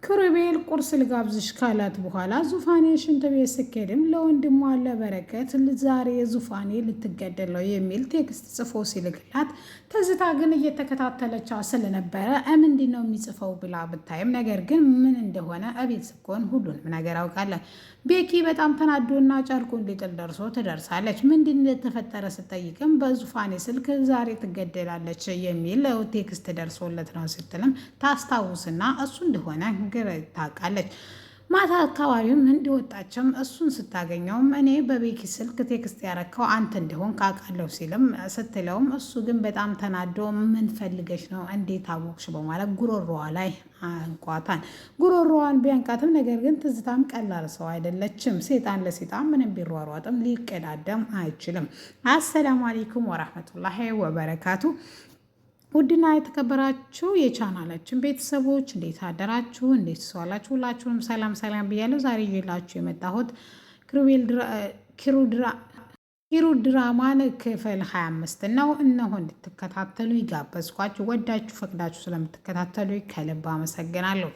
ክሩቤል ቁርስ ልጋብዝሽ ካላት በኋላ ዙፋኔ ሽንት ቤት ስትሄድም ለወንድሟ ለበረከት ዛሬ ዙፋኔ ልትገደል ነው የሚል ቴክስት ጽፎ ሲልክላት ትዝታ ግን እየተከታተለች ስለነበረ ምንድን ነው የሚጽፈው ብላ ብታይም ነገር ግን ምን እንደሆነ እቤት ስኮን ሁሉንም ነገር አውቃለች። ቤኪ በጣም ተናዶና ጨርቁን ሊጥል ደርሶ ትደርሳለች። ምንድን እንደተፈጠረ ስጠይቅም በዙፋኔ ስልክ ዛሬ ትገደላለች የሚል ቴክስት ደርሶለት ነው ስትልም ታስታውስና እሱ እንደሆነ ግራ ታውቃለች። ማታ አካባቢም እንዲወጣችም እሱን ስታገኘውም እኔ በቤኪ ስልክ ቴክስት ያረከው አንተ እንደሆን ካውቃለሁ ሲልም ስትለውም እሱ ግን በጣም ተናዶ ምን ፈልገሽ ነው እንዴት አወቅሽ በማለት ጉሮሮዋ ላይ አንቋታል። ጉሮሮዋን ቢያንቃትም ነገር ግን ትዝታም ቀላል ሰው አይደለችም። ሴጣን ለሴጣን ምንም ቢሯሯጥም ሊቀዳደም አይችልም። አሰላሙ አለይኩም ወራህመቱላሂ ወበረካቱ። ውድና የተከበራችሁ የቻናላችን ቤተሰቦች እንዴት አደራችሁ? እንዴት ሰዋላችሁ? ሁላችሁንም ሰላም ሰላም ብያለሁ። ዛሬ ይዤላችሁ የመጣሁት ኪሩ ድራማን ክፍል 25 ነው። እነሆ እንድትከታተሉ ይጋበዝኳችሁ። ወዳችሁ ፈቅዳችሁ ስለምትከታተሉ ከልብ አመሰግናለሁ።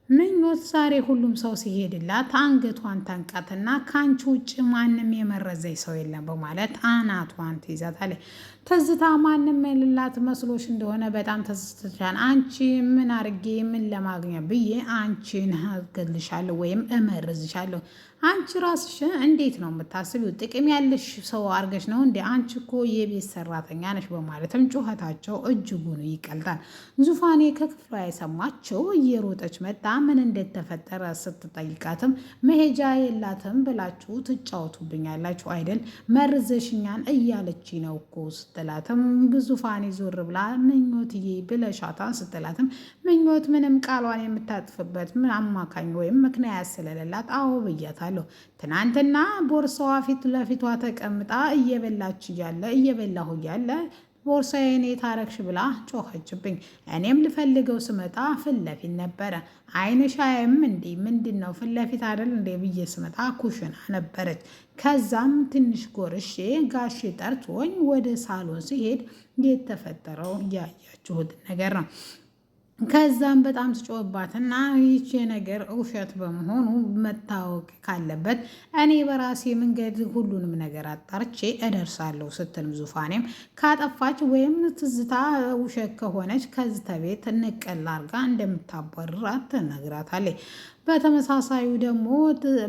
ምኞት ዛሬ ሁሉም ሰው ሲሄድላት አንገቷን ታንቃትና ከአንቺ ውጭ ማንም የመረዘኝ ሰው የለም በማለት አናቷን ትይዛታለች። ትዝታ ማንም የሌላት መስሎሽ እንደሆነ በጣም ተስተቻን። አንቺ ምን አርጌ ምን ለማግኘት ብዬ አንቺን እገልሻለሁ ወይም እመርዝሻለሁ። አንቺ ራስሽ እንዴት ነው የምታስቢው? ጥቅም ያለሽ ሰው አርገሽ ነው እንዴ? አንቺ እኮ የቤት ሰራተኛ ነሽ በማለትም ጩኸታቸው እጅጉን ይቀልጣል። ዙፋኔ ከክፍሏ የሰማቸው እየሮጠች መጣ። ምን እንደተፈጠረ ስትጠይቃትም መሄጃ የላትም ብላችሁ ትጫወቱብኛላችሁ አይደል? መርዘሽኛን እያለች ነው እኮ ስትላትም ዙፋኔ ዞር ብላ ምኞትዬ ብለሻታን ስትላትም ምኞት ምንም ቃሏን የምታጥፍበት ምን አማካኝ ወይም ምክንያት ስለሌላት አዎ ብያታለሁ። ትናንትና ቦርሳዋ ፊት ለፊቷ ተቀምጣ እየበላሁ እያለ ቦርሳዬን የታረክሽ ብላ ጮኸችብኝ። እኔም ልፈልገው ስመጣ ፊት ለፊት ነበረ። አይንሽ አያይም እንዴ? ምንድን ነው ፊት ለፊት አይደል እንዴ ብዬ ስመጣ ኩሽና ነበረች። ከዛም ትንሽ ጎርሼ ጋሼ ጠርቶኝ ወደ ሳሎን ሲሄድ የተፈጠረው ያያችሁት ነገር ነው። ከዛም በጣም ስጮህባትና ይቺ ነገር ውሸት በመሆኑ መታወቅ ካለበት እኔ በራሴ መንገድ ሁሉንም ነገር አጣርቼ እደርሳለሁ ስትልም ዙፋኔም ካጠፋች ወይም ትዝታ ውሸት ከሆነች ከዚህ ቤት ንቅል አርጋ እንደምታባርራት ትነግራታለች። በተመሳሳዩ ደግሞ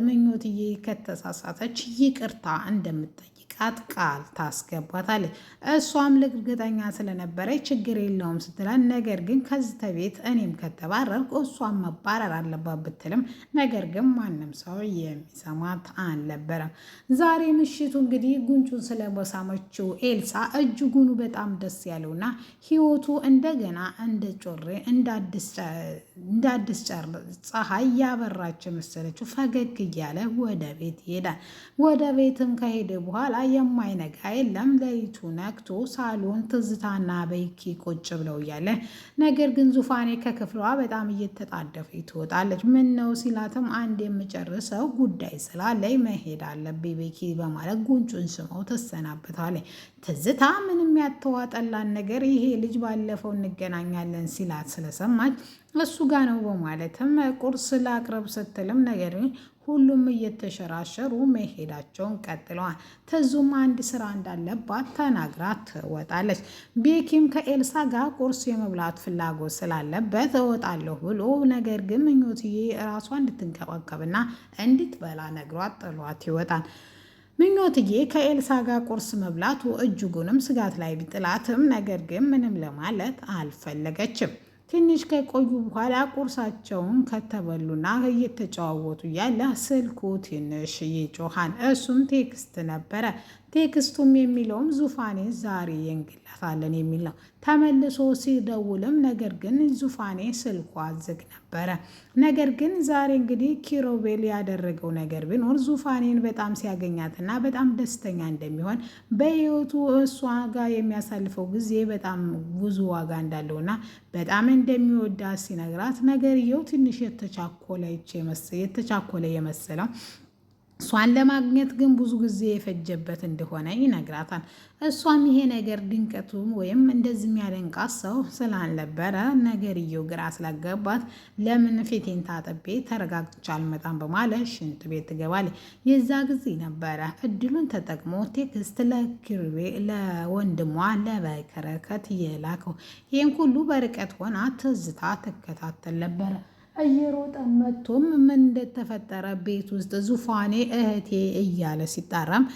ምኞትዬ ከተሳሳተች ይቅርታ እንደምትጠይቃት ቃል ታስገባታለች። እሷም እርግጠኛ ስለነበረች ችግር የለውም ስትላል፣ ነገር ግን ከዚህ ቤት እኔም ከተባረርኩ እሷም መባረር አለባት ብትልም ነገር ግን ማንም ሰው የሚሰማት አልነበረም። ዛሬ ምሽቱ እንግዲህ ጉንጩን ስለበሳመችው ኤልሳ እጅጉኑ በጣም ደስ ያለውና ህይወቱ እንደገና እንደ ጮሬ እንዳዲስ ፀሐይ ያበራች መሰለችው ፈገግ እያለ ወደ ቤት ይሄዳል። ወደ ቤትም ከሄደ በኋላ የማይነጋ የለም። ሌሊቱ ነግቶ ሳሎን ትዝታና በይኪ ቁጭ ብለው እያለ ነገር ግን ዙፋኔ ከክፍሏ በጣም እየተጣደፈ ትወጣለች። ምን ነው ሲላትም አንድ የምጨርሰው ጉዳይ ስላለኝ መሄድ አለብኝ በይኪ በማለት ጉንጩን ስመው ትሰናበታለች። ትዝታ ምንም ያተዋጠላን ነገር ይሄ ልጅ ባለፈው እንገናኛለን ሲላት ስለሰማች እሱ ጋ ነው በማለትም ቁርስ ላቅርብ ስትልም ነገር ሁሉም እየተሸራሸሩ መሄዳቸውን ቀጥለዋል። ትዙም አንድ ስራ እንዳለባት ተናግራ ትወጣለች። ቤኪም ከኤልሳ ጋር ቁርስ የመብላት ፍላጎት ስላለበት እወጣለሁ ብሎ ነገር ግን ምኞትዬ ራሷ እንድትንከባከብና እንድትበላ ነግሯት ጥሏት ይወጣል። ምኞትዬ ከኤልሳ ጋር ቁርስ መብላቱ እጅጉንም ስጋት ላይ ቢጥላትም ነገር ግን ምንም ለማለት አልፈለገችም። ትንሽ ከቆዩ በኋላ ቁርሳቸውን ከተበሉና እየተጨዋወቱ ያለ ስልኩ ትንሽ ይጮሃል። እሱም ቴክስት ነበረ። ቴክስቱም የሚለውም ዙፋኔ ዛሬ የንግላታለን የሚል ነው። ተመልሶ ሲደውልም ነገር ግን ዙፋኔ ስልኳ ዝግ ነበረ። ነገር ግን ዛሬ እንግዲህ ኪሩቤል ያደረገው ነገር ቢኖር ዙፋኔን በጣም ሲያገኛትና በጣም ደስተኛ እንደሚሆን በህይወቱ እሷ ጋር የሚያሳልፈው ጊዜ በጣም ብዙ ዋጋ እንዳለውና በጣም እንደሚወዳት ሲነግራት ነገርየው ትንሽ የተቻኮለ የመሰለው እሷን ለማግኘት ግን ብዙ ጊዜ የፈጀበት እንደሆነ ይነግራታል። እሷም ይሄ ነገር ድንቀቱ ወይም እንደዚህ የሚያደንቃት ሰው ስላልነበረ ነገርየው ግራ ስላገባት ለምን ፊቴን ታጥቤ ተረጋግቼ አልመጣም በማለት ሽንት ቤት ትገባለች። የዛ ጊዜ ነበረ እድሉን ተጠቅሞ ቴክስት ለወንድሟ ለበረከት የላከው። ይህም ሁሉ በርቀት ሆና ትዝታ ትከታተል ነበረ። እየሮጠ መጥቶም ምን እንደተፈጠረ ቤት ውስጥ ዙፋኔ እህቴ እያለ ሲጣራም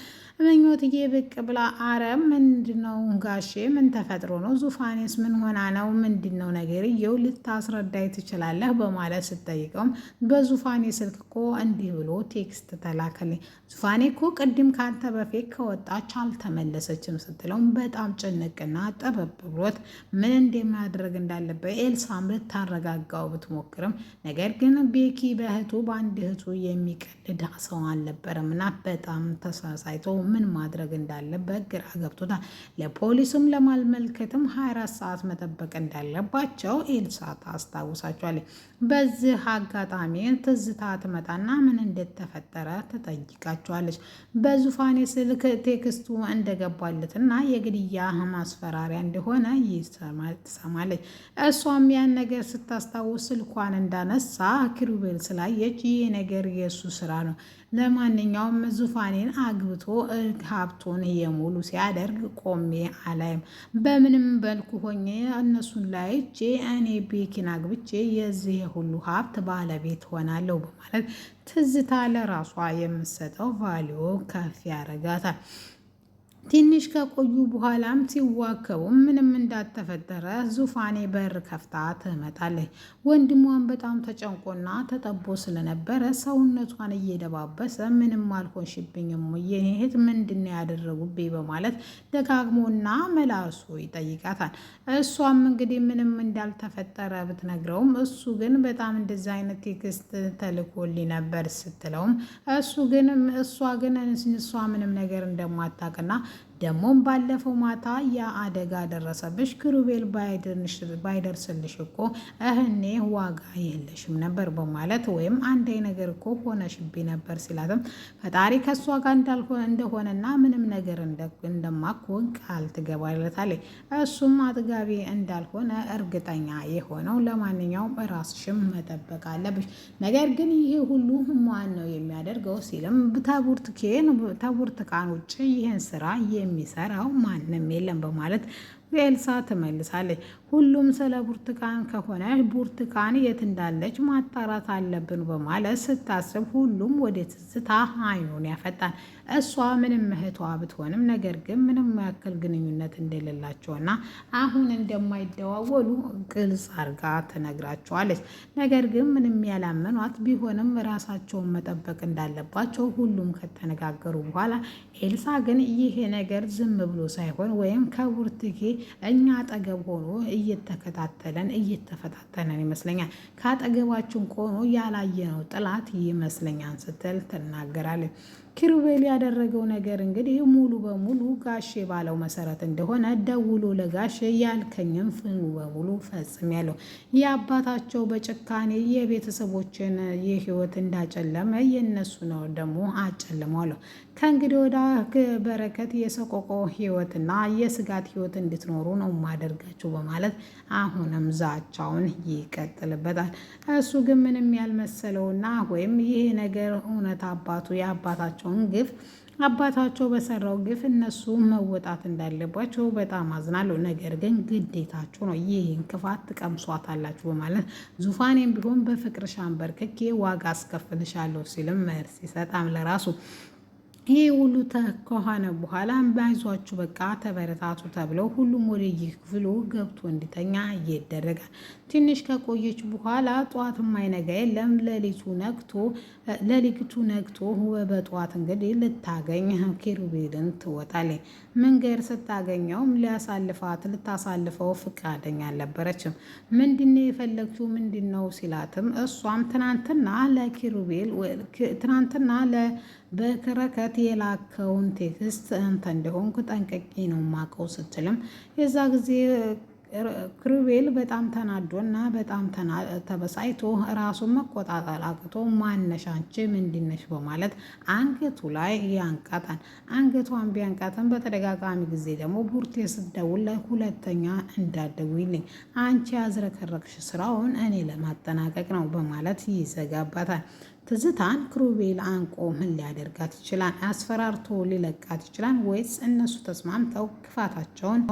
ምኞትዬ ብቅ ብላ አረ ምንድነው ጋሼ ምን ተፈጥሮ ነው? ዙፋኔስ ምን ሆና ነው? ምንድነው ነገርየው? ልታስረዳይ ትችላለህ? በማለት ስጠይቀውም በዙፋኔ ስልክ እኮ እንዲህ ብሎ ቴክስት ተላከልኝ። ዙፋኔ እኮ ቅድም ካንተ በፊት ከወጣች አልተመለሰችም ስትለውም በጣም ጭንቅና ጠበብ ብሎት ምን እንደማድረግ እንዳለበት ኤልሳም ልታረጋጋው ብትሞክርም ነገር ግን ቤኪ በእህቱ በአንድ እህቱ የሚቀልድ ሰው አልነበረም እና በጣም ተሳሳይቶ ምን ማድረግ እንዳለበት ግራ ገብቶታል። ለፖሊስም ለማመልከትም 24 ሰዓት መጠበቅ እንዳለባቸው ኤልሳ ታስታውሳቸዋለች። በዚህ አጋጣሚ ትዝታ ትመጣና ምን እንደተፈጠረ ትጠይቃቸዋለች። በዙፋኔ ስልክ ቴክስቱ እንደገባለትና የግድያ ማስፈራሪያ እንደሆነ ትሰማለች። እሷም ያን ነገር ስታስታውስ ስልኳን እንዳነሳ ኪሩቤል ስላየች ይህ ነገር የእሱ ስራ ነው፣ ለማንኛውም ዙፋኔን አግብቶ ሀብቱን የሙሉ ሲያደርግ ቆሜ አላይም፣ በምንም በልኩ ሆኜ እነሱን ላይቼ እኔ ቤኪን አግብቼ የዚህ ሁሉ ሀብት ባለቤት ሆናለሁ በማለት ትዝታ ለራሷ የምትሰጠው ቫሊዮ ከፍ ያደርጋታል። ትንሽ ከቆዩ በኋላም ሲዋከቡ ምንም እንዳልተፈጠረ ዙፋኔ በር ከፍታ ትመጣለች። ወንድሟን በጣም ተጨንቆና ተጠቦ ስለነበረ ሰውነቷን እየደባበሰ ምንም አልሆንሽብኝም የኔ እህት ምንድን ነው ያደረጉብኝ በማለት ደጋግሞና መላልሶ ይጠይቃታል። እሷም እንግዲህ ምንም እንዳልተፈጠረ ብትነግረውም እሱ ግን በጣም እንደዚ አይነት ቴክስት ተልኮልኝ ነበር ስትለውም እሷ ምንም ነገር እንደማታውቅና ደግሞም ባለፈው ማታ የአደጋ ደረሰብሽ ክሩቤል ባይደርስልሽ እኮ እህኔ ዋጋ የለሽም ነበር በማለት ወይም አንድ ነገር እኮ ሆነሽብኝ ነበር ሲላትም ፈጣሪ ከእሷ ጋር እንደሆነና ምንም ነገር እንደማኮን ቃል ትገባለታለች። እሱም አጥጋቢ እንዳልሆነ እርግጠኛ የሆነው ለማንኛውም ራስሽም መጠበቅ አለብሽ፣ ነገር ግን ይሄ ሁሉ ማን ነው የሚያደርገው ሲልም ከብርቱካን ውጭ ይህን ስራ የሚሰራው ማንም የለም በማለት ኤልሳ ትመልሳለች። ሁሉም ስለ ብርቱካን ከሆነ ብርቱካን የት እንዳለች ማጣራት አለብን በማለት ስታስብ ሁሉም ወደ ትዝታ አይኑን ያፈጣል። እሷ ምንም እህቷ ብትሆንም ነገር ግን ምንም ያክል ግንኙነት እንደሌላቸውና አሁን እንደማይደዋወሉ ግልጽ አርጋ ትነግራቸዋለች። ነገር ግን ምንም ያላመኗት ቢሆንም ራሳቸውን መጠበቅ እንዳለባቸው ሁሉም ከተነጋገሩ በኋላ ኤልሳ ግን ይሄ ነገር ዝም ብሎ ሳይሆን ወይም ከብርቱኬ እኛ አጠገብ ሆኖ እየተፈታተነን ይመስለኛል፣ ከአጠገባችን ሆኖ ያላየነው ጥላት ይመስለኛል ስትል ትናገራለች። ኪሩቤል ያደረገው ነገር እንግዲህ ሙሉ በሙሉ ጋሼ ባለው መሰረት እንደሆነ ደውሎ ለጋሼ ያልከኝም ሙሉ በሙሉ ፈጽም ያለው የአባታቸው በጭካኔ የቤተሰቦችን የህይወት እንዳጨለመ የነሱ ነው ደግሞ አጨልሟለሁ። ከእንግዲህ ወደ በረከት የሰቆቆ ህይወትና የስጋት ህይወት እንድትኖሩ ነው ማደርጋችሁ በማለት አሁንም ዛቻውን ይቀጥልበታል። እሱ ግን ምንም ያልመሰለውና ወይም ይሄ ነገር እውነት የአባታቸውን ግፍ አባታቸው በሰራው ግፍ እነሱ መወጣት እንዳለባቸው በጣም አዝናለሁ፣ ነገር ግን ግዴታቸው ነው፣ ይህን ክፋት ትቀምሷታላችሁ በማለት ዙፋኔም ቢሆን በፍቅር ሻንበርክኬ ዋጋ አስከፍልሻለሁ ሲልም መልስ ይሰጣም ለራሱ። ይሄ ሁሉ ከሆነ በኋላ ባይዟችሁ በቃ ተበረታቱ ተብለው ሁሉም ወደ ክፍሉ ገብቶ እንዲተኛ ይደረጋል። ትንሽ ከቆየች በኋላ ጠዋት ማይነጋ የለም ሌሊቱ ነግቶ በጠዋት እንግዲህ ልታገኝ ኪሩቤልን ትወጣለች። መንገድ ስታገኘውም ልታሳልፈው ፍቃደኛ አልነበረችም። ምንድነው የፈለግችው ምንድነው ሲላትም እሷም ትናንትና በበረከት የላከውን ቴክስት አንተ እንደሆንኩ ጠንቅቄ ነው ማቀው ስትልም የዛ ጊዜ ክሩቤል በጣም ተናዶና በጣም ተበሳይቶ ራሱን መቆጣጠር አቅቶ ማነሽ አንቺ ምንድነሽ በማለት አንገቱ ላይ ያንቃታል። አንገቷን ቢያንቃትን በተደጋጋሚ ጊዜ ደግሞ ቡርቴ ስትደውል ሁለተኛ እንዳትደውይልኝ አንቺ ያዝረከረክሽ ስራውን እኔ ለማጠናቀቅ ነው በማለት ይዘጋባታል። ትዝታን ክሩቤል አንቆ ምን ሊያደርጋት ይችላል? አስፈራርቶ ሊለቃት ይችላል ወይስ እነሱ ተስማምተው ክፋታቸውን